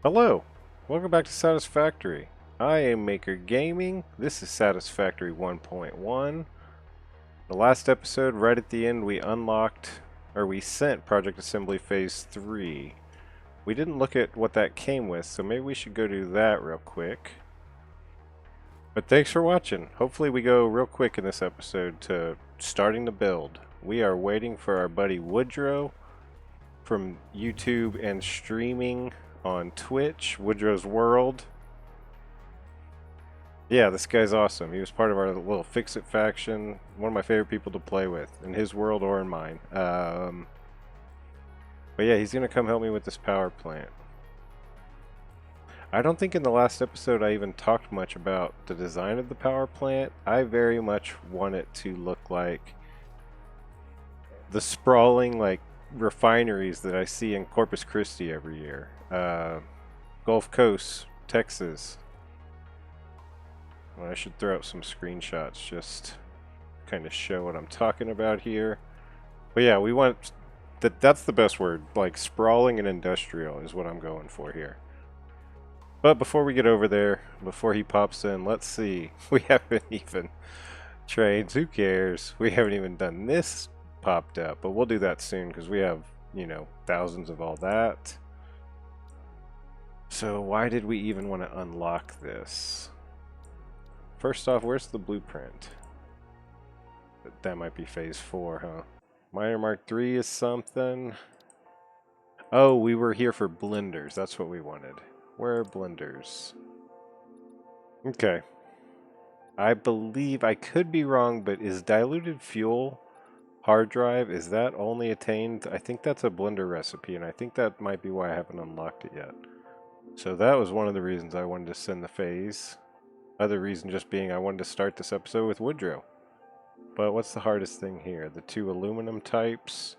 Hello, welcome back to Satisfactory. I am Maker Gaming. This is Satisfactory 1.1. The last episode, right at the end, we sent Project Assembly Phase 3. We didn't look at what that came with, so maybe we should go do that real quick. But thanks for watching. Hopefully we go real quick in this episode to starting the build. We are waiting for our buddy Woodro from YouTube and streaming on Twitch, Woodrow's World. Yeah, this guy's awesome. He was part of our little Fix-It faction. One of my favorite people to play with, in his world or in mine. But yeah, he's going to come help me with this power plant. I don't think in the last episode I even talked much about the design of the power plant. I very much want it to look like the sprawling, refineries that I see in Corpus Christi every year. Gulf Coast, Texas. Well, I should throw up some screenshots just kind of show what I'm talking about here. But yeah, we want that's the best word, like sprawling and industrial is what I'm going for here. But before we get over there, before he pops in, let's see. We haven't even trains, who cares? We haven't even done this popped up, but we'll do that soon because we have, thousands of all that. So why did we even want to unlock this? First off, where's the blueprint? That might be phase 4, huh? Miner Mark 3 is something. Oh, we were here for blenders. That's what we wanted. Where are blenders? Okay. I believe, I could be wrong, but is diluted fuel hard drive, is that only attained? I think that's a blender recipe, and I think that might be why I haven't unlocked it yet. So that was one of the reasons I wanted to send the phase. Other reason just being I wanted to start this episode with Woodro. But what's the hardest thing here? The 2 aluminum types.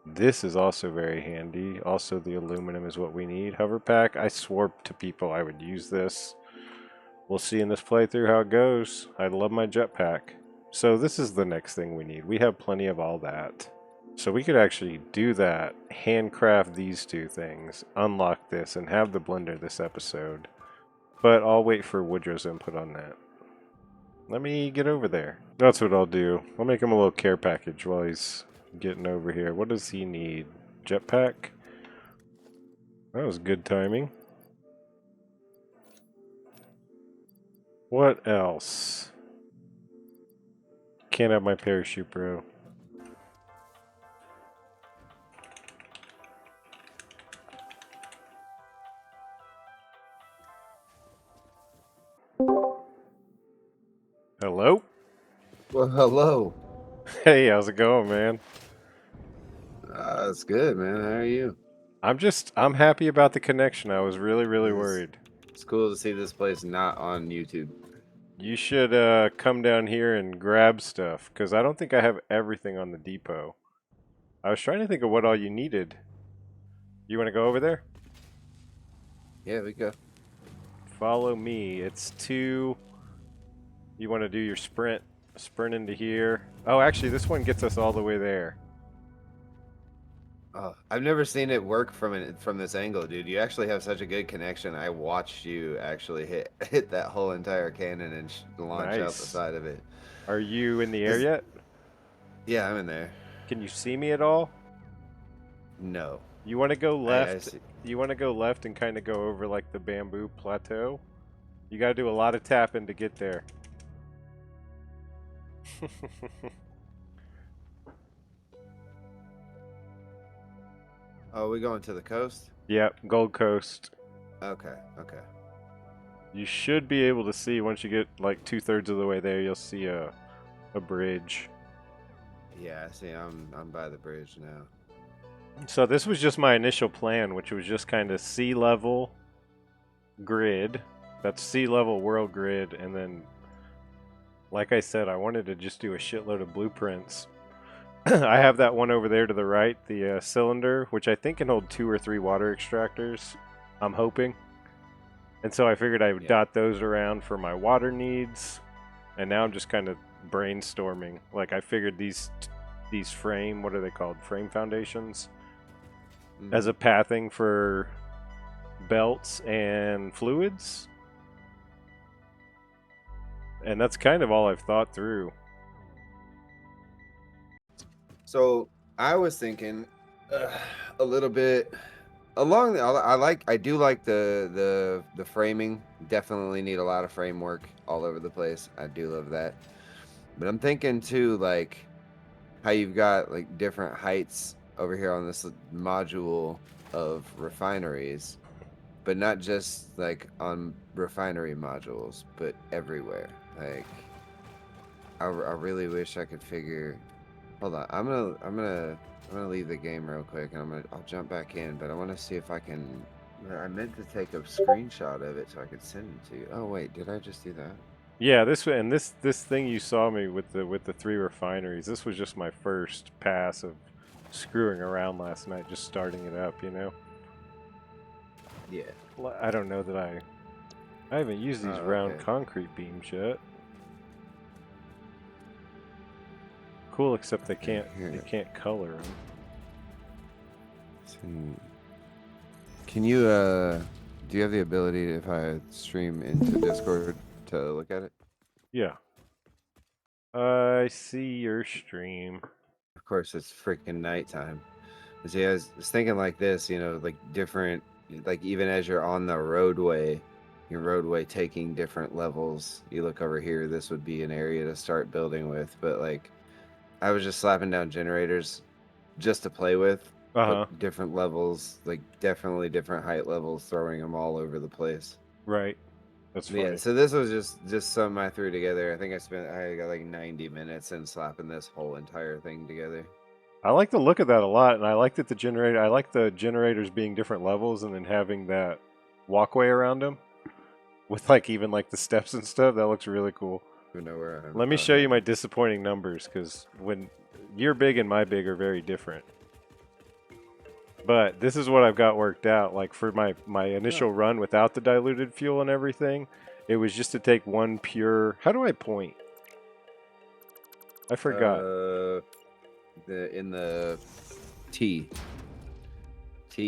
This is also very handy. Also the aluminum is what we need. Hoverpack, I swore to people I would use this. We'll see in this playthrough how it goes. I love my jetpack. So this is the next thing we need. We have plenty of all that. So we could actually do that, handcraft these 2 things, unlock this, and have the blender this episode. But I'll wait for Woodrow's input on that. Let me get over there. That's what I'll do. I'll make him a little care package while he's getting over here. What does he need? Jetpack? That was good timing. What else? Can't have my parachute, bro. Hello? Well, hello. Hey, how's it going, man? It's good, man. How are you? I'm happy about the connection. I was really worried. It's cool to see this place not on YouTube. You should come down here and grab stuff, because I don't think I have everything on the depot. I was trying to think of what all you needed. You want to go over there? Yeah, we go. Follow me. It's 2. You want to do your sprint into here. Oh, actually, this one gets us all the way there. I've never seen it work from this angle, dude. You actually have such a good connection. I watched you actually hit that whole entire cannon and launch out the side of it. Are you in the air yet? Yeah, I'm in there. Can you see me at all? No. You want to go left? You want to go left and kind of go over like the bamboo plateau? You got to do a lot of tapping to get there. Oh, we going to the coast? Yep, Gold Coast. Okay. You should be able to see once you get like 2/3 of the way there. You'll see a bridge. Yeah, I see. I'm by the bridge now. So this was just my initial plan, which was just kind of sea level grid. That's sea level world grid, and then, like I said, I wanted to just do a shitload of blueprints. I have that one over there to the right, the cylinder, which I think can hold 2 or 3 water extractors, I'm hoping. And so I figured I would dot those around for my water needs. And now I'm just kind of brainstorming. Like, I figured these frame, what are they called? Frame foundations? As a pathing for belts and fluids. And that's kind of all I've thought through. So I was thinking a little bit along the. I do like the framing. Definitely need a lot of framework all over the place. I do love that. But I'm thinking too, like how you've got like different heights over here on this module of refineries, but not just like on refinery modules, but everywhere. Like I really wish I could figure. Hold on, I'm gonna leave the game real quick, and I'll jump back in, but I want to see if I can. I meant to take a screenshot of it so I could send it to you. Oh wait, did I just do that? Yeah, this thing you saw me with the 3 refineries. This was just my first pass of screwing around last night, just starting it up. You know. Yeah. I don't know that I haven't used these round concrete beams yet. Cool, except they can't color them. Can you do you have the ability, if I stream into Discord, to look at it? Yeah. I see your stream. Of course, it's freaking nighttime. See, I was thinking like this, you know, like different, like even as you're on the roadway, your roadway taking different levels. You look over here, this would be an area to start building with, but like I was just slapping down generators just to play with, but different levels, like definitely different height levels, throwing them all over the place. Right. That's funny. Yeah, so this was just something I threw together. I think I got like 90 minutes in slapping this whole entire thing together. I like the look of that a lot, and I like that I like the generators being different levels and then having that walkway around them with like even like the steps and stuff. That looks really cool. Let me show you my disappointing numbers, because when your big and my big are very different. But this is what I've got worked out. Like for my initial run without the diluted fuel and everything, it was just to take one pure. How do I point? I forgot. In the T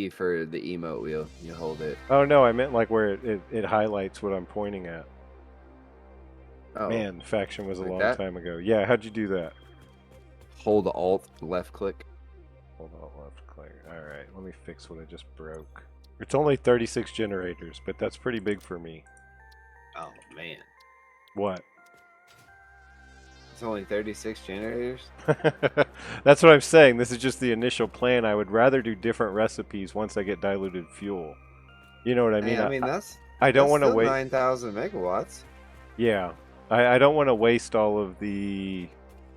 for the emote wheel, you hold it. Oh no, I meant like where it highlights what I'm pointing at. Oh, man, the faction was like a long time ago. Yeah, how'd you do that? Hold Alt, left click. Hold Alt, left click. Alright, let me fix what I just broke. It's only 36 generators, but that's pretty big for me. Oh, man. What? It's only 36 generators? That's what I'm saying. This is just the initial plan. I would rather do different recipes once I get diluted fuel. You know what I mean? Hey, I mean, I don't want to wait. 9,000 megawatts. Yeah. I don't want to waste all of the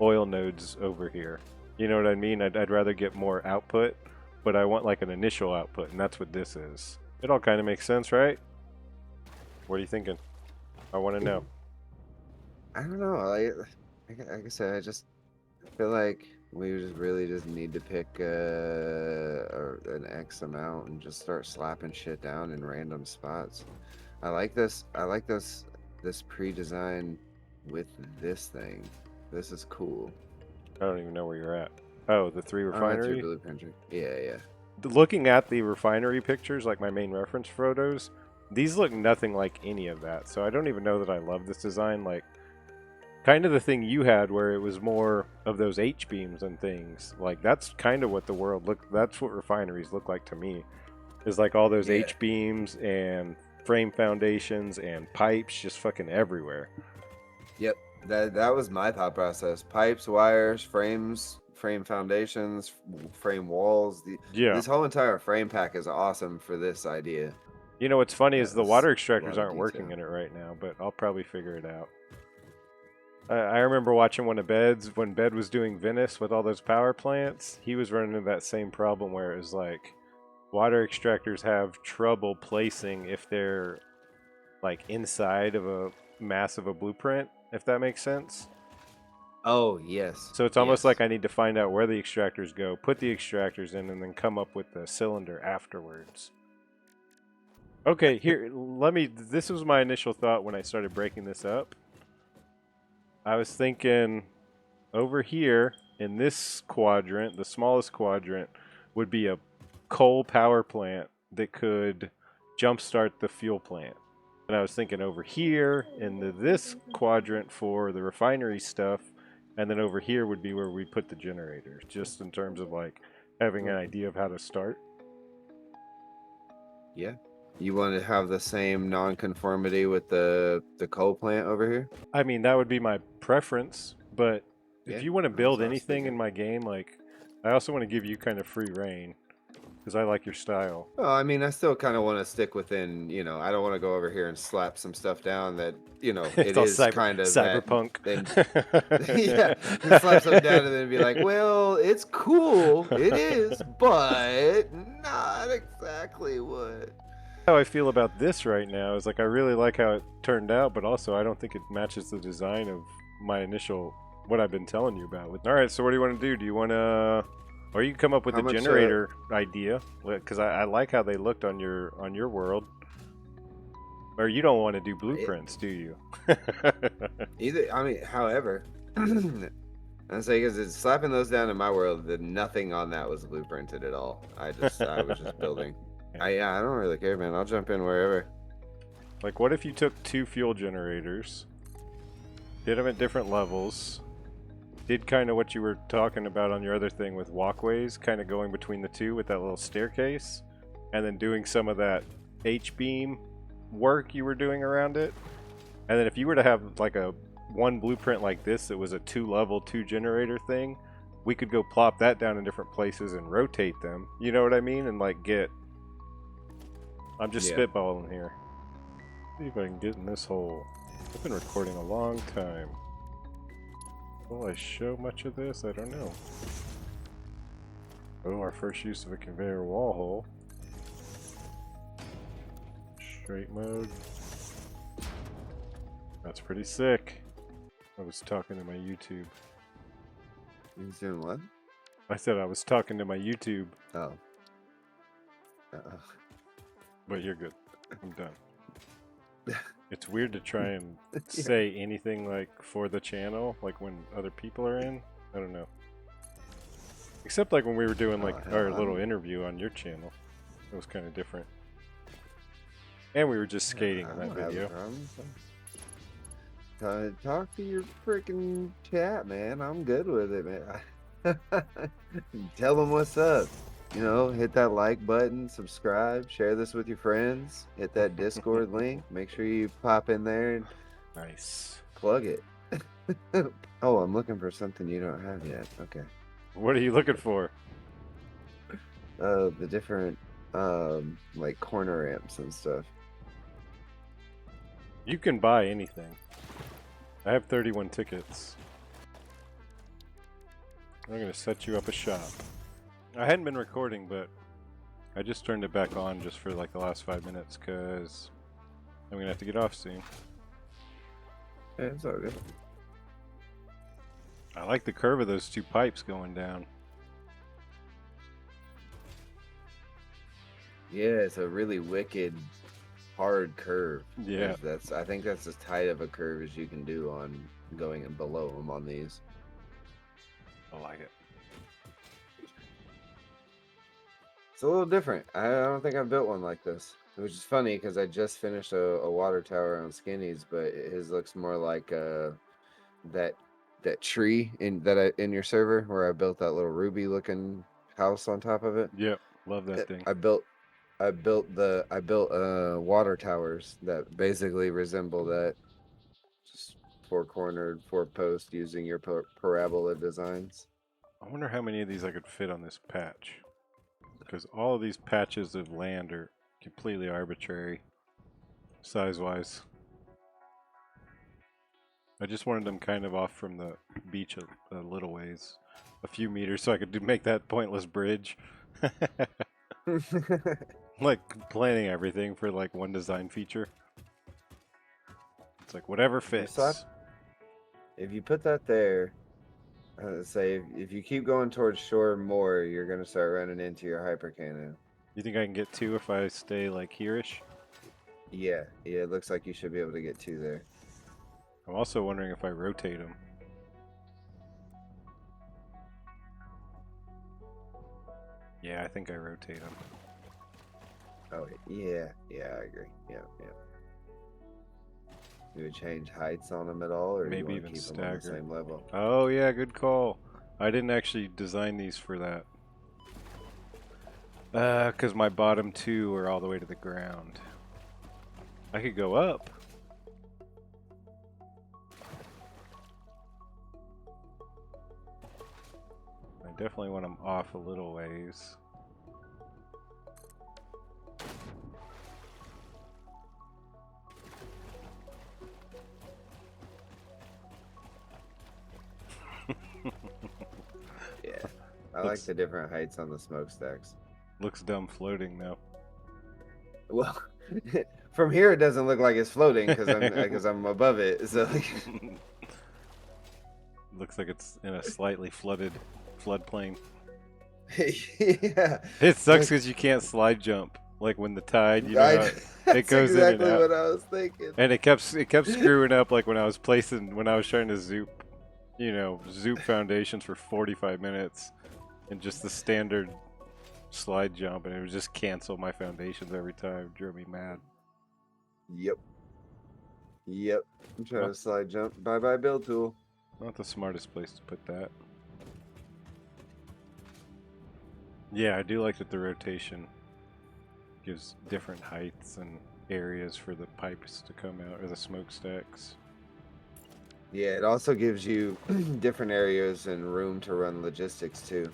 oil nodes over here. You know what I mean? I'd rather get more output, but I want like an initial output, and that's what this is. It all kind of makes sense, right? What are you thinking? I want to know. I don't know. Like I said, I just feel like we really just need to pick an X amount and just start slapping shit down in random spots. I like this pre-design with this thing. This is cool. I don't even know where you're at. Oh, the 3 refinery? Yeah. Looking at the refinery pictures, like my main reference photos, these look nothing like any of that. So I don't even know that I love this design. Like, kind of the thing you had where it was more of those H-beams and things. Like, that's kind of what the world that's what refineries look like to me. Is like all those H-beams and frame foundations and pipes just fucking everywhere. Yep. That was my thought process. Pipes, wires, frames, frame foundations, frame walls. This whole entire frame pack is awesome for this idea. You know what's funny is the water extractors aren't working in it right now, but I'll probably figure it out. I remember watching one of Bed's, when Bed was doing Venice with all those power plants, he was running into that same problem where it was like water extractors have trouble placing if they're like inside of a mass of a blueprint, if that makes sense. Oh, yes. So it's almost like I need to find out where the extractors go, put the extractors in, and then come up with the cylinder afterwards. Okay, here, this was my initial thought when I started breaking this up. I was thinking over here in this quadrant, the smallest quadrant, would be a coal power plant that could jumpstart the fuel plant. And I was thinking over here in this quadrant for the refinery stuff, and then over here would be where we put the generators, just in terms of like having an idea of how to start. Yeah. You want to have the same non-conformity with the coal plant over here? I mean, that would be my preference, but Yeah, if you want to that's build what I was anything in thinking. my game, like, I also want to give you kind of free reign, because I like your style. Well, I mean, I still kind of want to stick within, I don't want to go over here and slap some stuff down that, It's it all is kind of that, cyberpunk. then, yeah, and slap something down and then be like, well, it's cool, it is, but not exactly what. How I feel about this right now is like I really like how it turned out, but also I don't think it matches the design of my initial what I've been telling you about. All right, so what do you want to do? Do you want to, or you can come up with How a much, generator idea? Because I like how they looked on your world. Or you don't want to do blueprints, do you? Either, I mean, however, I say because it's slapping those down in my world, that nothing on that was blueprinted at all. I was just building. I don't really care, man. I'll jump in wherever. Like, what if you took 2 fuel generators, did them at different levels, did kind of what you were talking about on your other thing with walkways, kind of going between the two with that little staircase, and then doing some of that H-beam work you were doing around it. And then if you were to have like a one blueprint like this that was a 2-level 2-generator thing, we could go plop that down in different places and rotate them. You know what I mean? And like get... I'm just spitballing here. See if I can get in this hole. I've been recording a long time. Will I show much of this? I don't know. Oh, our first use of a conveyor wall hole. Straight mode. That's pretty sick. I was talking to my YouTube. You doing what? I said I was talking to my YouTube. Oh. But you're good. I'm done. It's weird to try and say anything like for the channel, like when other people are in. I don't know. Except like when we were doing like our little interview on your channel. It was kind of different. And we were just skating in that video. Talk to your freaking chat, man. I'm good with it, man. Tell them what's up. Hit that like button, subscribe, share this with your friends, hit that Discord link. Make sure you pop in there and plug it. Oh, I'm looking for something you don't have yet. Okay. What are you looking for? The different like corner ramps and stuff. You can buy anything. I have 31 tickets. I'm gonna set you up a shop. I hadn't been recording, but I just turned it back on just for like the last 5 minutes because I'm gonna have to get off soon. Yeah, it's all good. I like the curve of those 2 pipes going down. Yeah, it's a really wicked, hard curve. Yeah. I think that's as tight of a curve as you can do on going in below them on these. I like it. It's a little different. I don't think I've built one like this. Which is funny because I just finished a water tower on Skinny's, but his looks more like that tree in your server where I built that little ruby looking house on top of it. Yep, love that thing. I built water towers that basically resemble that, just 4-cornered, 4-post using your parabola designs. I wonder how many of these I could fit on this patch. Because all of these patches of land are completely arbitrary, size-wise. I just wanted them kind of off from the beach a little ways, a few meters, so I could make that pointless bridge. Like planning everything for like one design feature. It's like whatever fits. If you put that there, say if you keep going towards shore more, you're gonna start running into your hyper cannon. You think I can get 2 if I stay like here-ish? Yeah, it looks like you should be able to get 2 there. I'm also wondering if I rotate them. Yeah, I think I rotate them. Oh, yeah. Yeah, I agree. Yeah, yeah. You would change heights on them at all, or you Maybe want to even keep them on the stagger. same level? Oh yeah, good call. I didn't actually design these for that. Because my bottom two are all the way to the ground. I could go up. I definitely want them off a little ways. Yeah. I like Looks the different heights on the smokestacks. looks dumb floating though. Well, from here it doesn't look like it's floating because I'm above it. So Looks like it's in a slightly flooded floodplain. yeah, It sucks because you can't slide jump. Like when the tide, it that's goes in and exactly out. what I was thinking. And it kept screwing up like when I was trying to zoop foundations for 45 minutes and just the standard slide jump, and it would just cancel my foundations every time. It drove me mad. Yep. Yep. I'm trying Not to slide jump. Bye bye build tool. not the smartest place to put that. Yeah, I do like that the rotation gives different heights and areas for the pipes to come out, or the smokestacks. Yeah, it also gives you different areas and room to run logistics too.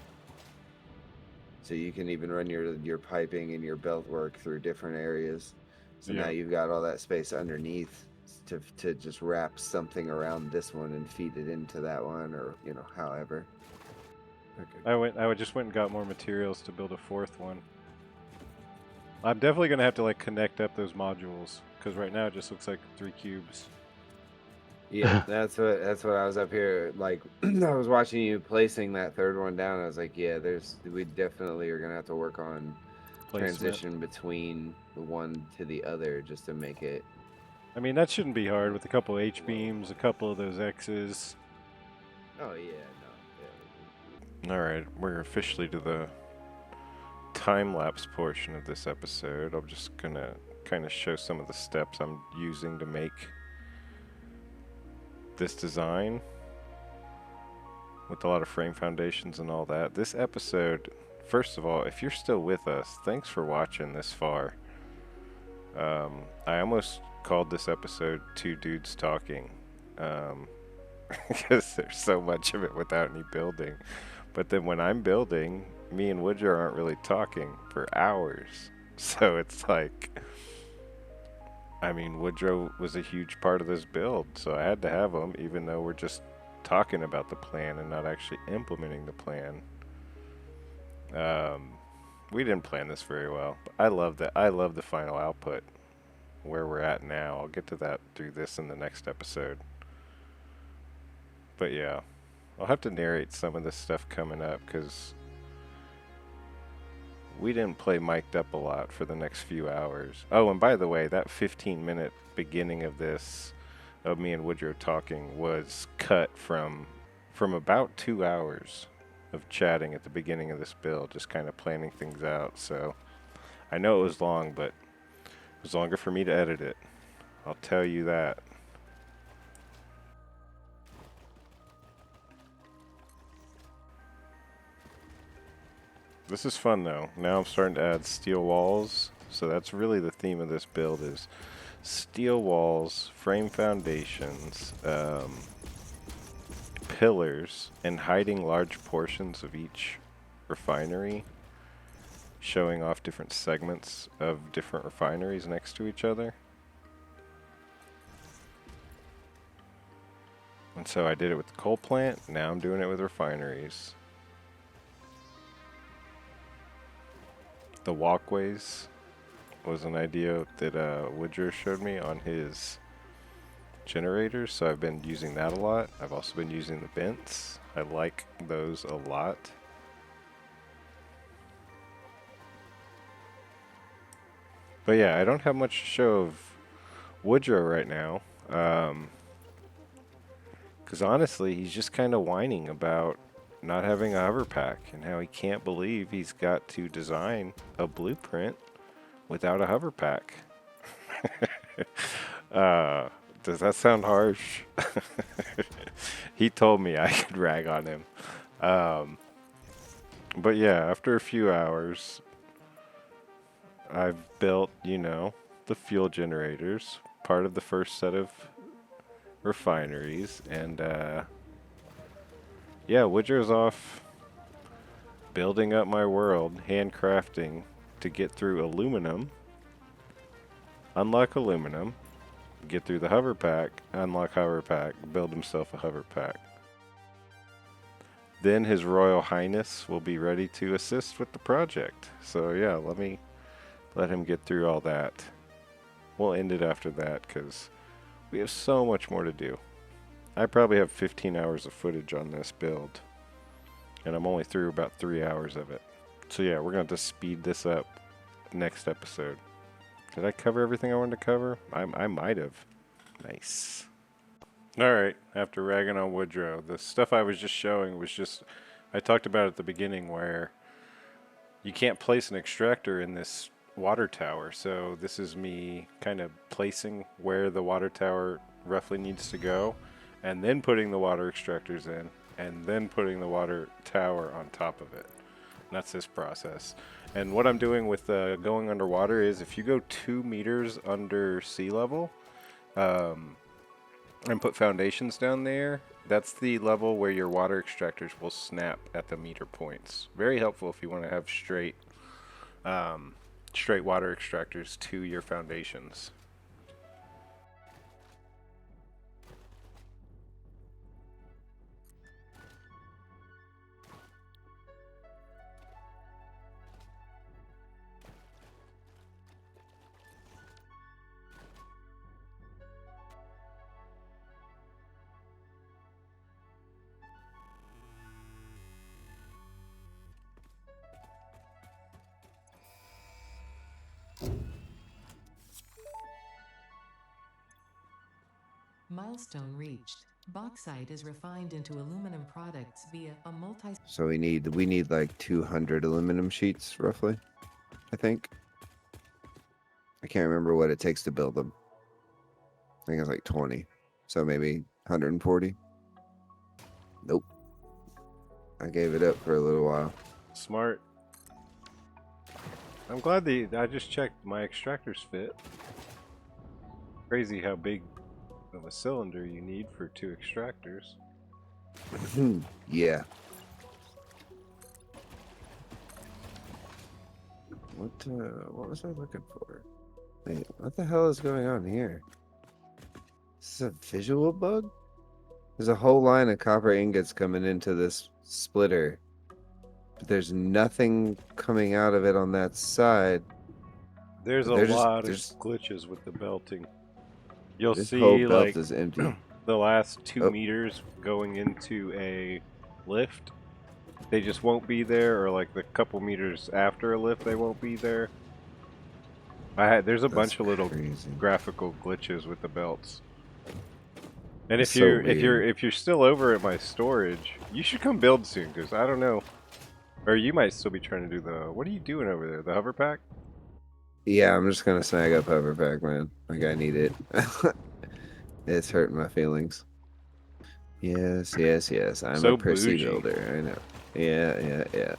So you can even run your piping and your belt work through different areas. So now Yeah. you've got all that space underneath to just wrap something around this one and feed it into that one, or however. Okay. I just went and got more materials to build a fourth one. I'm definitely gonna have to like connect up those modules because right now it just looks like 3 cubes. Yeah, that's what I was up here like. I was watching you placing that third one down. I was like, yeah, we definitely are gonna have to work on Placement. transition between the one to the other just to make it. I mean that shouldn't be hard with a couple H beams, a couple of those X's. Oh yeah, no. All right, we're officially to the time lapse portion of this episode. I'm just gonna kind of show some of the steps I'm using to make this design with a lot of frame foundations and all that. This episode, first of all, if you're still with us, thanks for watching this far. I almost called this episode Two Dudes Talking because there's so much of it without any building. But then when I'm building, me and Woodro aren't really talking for hours. So it's like, I mean, Woodro was a huge part of this build, so I had to have him, even though we're just talking about the plan and not actually implementing the plan. We didn't plan this very well, but I love that. I love the final output, where we're at now. I'll get to that through this in the next episode. But yeah, I'll have to narrate some of this stuff coming up because we didn't play mic'd up a lot for the next few hours. Oh, and by the way, that 15-minute beginning of this, of me and Woodrow talking, was cut from about 2 hours of chatting at the beginning of this build, just kind of planning things out. So I know it was long, but it was longer for me to edit it. I'll tell you that. This is fun though. Now I'm starting to add steel walls. So that's really the theme of this build, is steel walls, frame foundations, pillars, and hiding large portions of each refinery, showing off different segments of different refineries next to each other. And so I did it with the coal plant, now I'm doing it with refineries. The walkways was an idea that Woodro showed me on his generators, so I've been using that a lot. I've also been using the vents. I like those a lot. But yeah, I don't have much to show of Woodro right now. Because honestly, he's just kind of whining about not having a Hoverpack and how he can't believe he's got to design a blueprint without a Hoverpack. Does that sound harsh? He told me I could rag on him. But yeah, after a few hours, I've built, the fuel generators, part of the first set of refineries, and yeah, Woodrow's off building up my world, handcrafting to get through aluminum, unlock aluminum, get through the Hoverpack, unlock Hoverpack, build himself a Hoverpack. Then His Royal Highness will be ready to assist with the project. So yeah, let him get through all that. We'll end it after that because we have so much more to do. I probably have 15 hours of footage on this build, and I'm only through about 3 hours of it. So yeah, we're going to speed this up next episode. Did I cover everything I wanted to cover? I might have. Nice. Alright, after ragging on Woodro, the stuff I was just showing was just, I talked about at the beginning where you can't place an extractor in this water tower. So this is me kind of placing where the water tower roughly needs to go, and then putting the water extractors in, and then putting the water tower on top of it. And that's this process. And what I'm doing with going underwater is if you go 2 meters under sea level, and put foundations down there, that's the level where your water extractors will snap at the meter points. Very helpful if you want to have straight water extractors to your foundations. Milestone reached. Bauxite is refined into aluminum products via a multi. So we need like 200 aluminum sheets, roughly, I think. I can't remember what it takes to build them. I think it's like 20. So maybe 140. Nope. I gave it up for a little while. Smart. I'm glad I just checked my extractors fit. Crazy how big of a cylinder you need for 2 extractors. Yeah. What was I looking for? Wait, what the hell is going on here? Is this a visual bug? There's a whole line of copper ingots coming into this splitter, but there's nothing coming out of it on that side. There's a lot of glitches with the belting. You'll this see whole belt like is empty. the last 2 meters going into a lift, they just won't be there, or like the couple meters after a lift they won't be there. There's a bunch of little graphical glitches with the belts. And if you're still over at my storage, you should come build soon, because I don't know, or you might still be trying to do what are you doing over there? The Hoverpack? Yeah, I'm just gonna snag up Hoverpack, man. Like I need it. It's hurting my feelings. Yes. I'm So a prissy bougie. builder. I know. Yeah.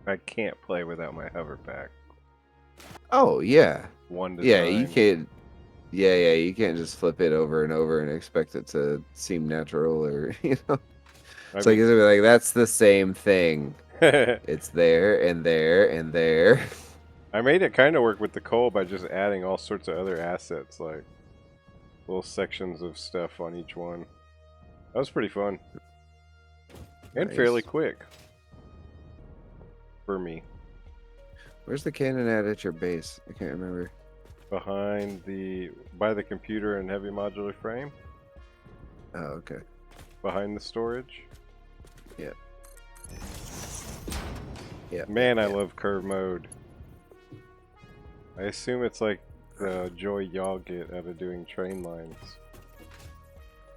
I can't play without my Hoverpack. Oh yeah. One design. Yeah, you can't. Yeah, you can't just flip it over and over and expect it to seem natural, or It's like that's the same thing. It's there and there and there. I made it kind of work with the coal by just adding all sorts of other assets, like little sections of stuff on each one. That was pretty fun. And Nice. fairly quick. For me. Where's the cannon at your base? I can't remember. By the computer and heavy modular frame. Oh, okay. Behind the storage. Yeah. Man, I love curve mode. I assume it's like the joy y'all get out of doing train lines.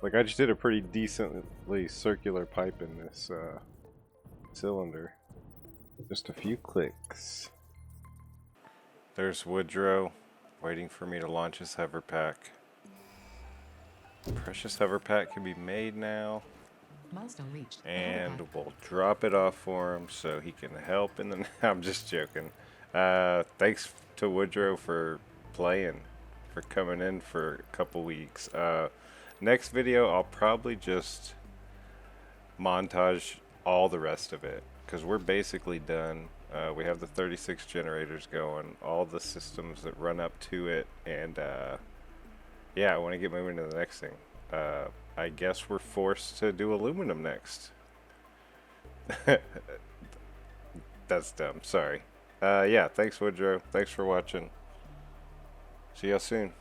Like, I just did a pretty decently circular pipe in this cylinder. Just a few clicks. There's Woodro waiting for me to launch his Hoverpack. Precious Hoverpack can be made now. Milestone reached. The And Hoverpack. we'll drop it off for him so he can help in the... I'm just joking. Thanks to Woodrow for playing, for coming in for a couple weeks. Next video, I'll probably just montage all the rest of it, because we're basically done. We have the 36 generators going, all the systems that run up to it, and yeah, I want to get moving to the next thing. I guess we're forced to do aluminum next. That's dumb, sorry. Yeah, thanks Woodrow. Thanks for watching. See y'all soon.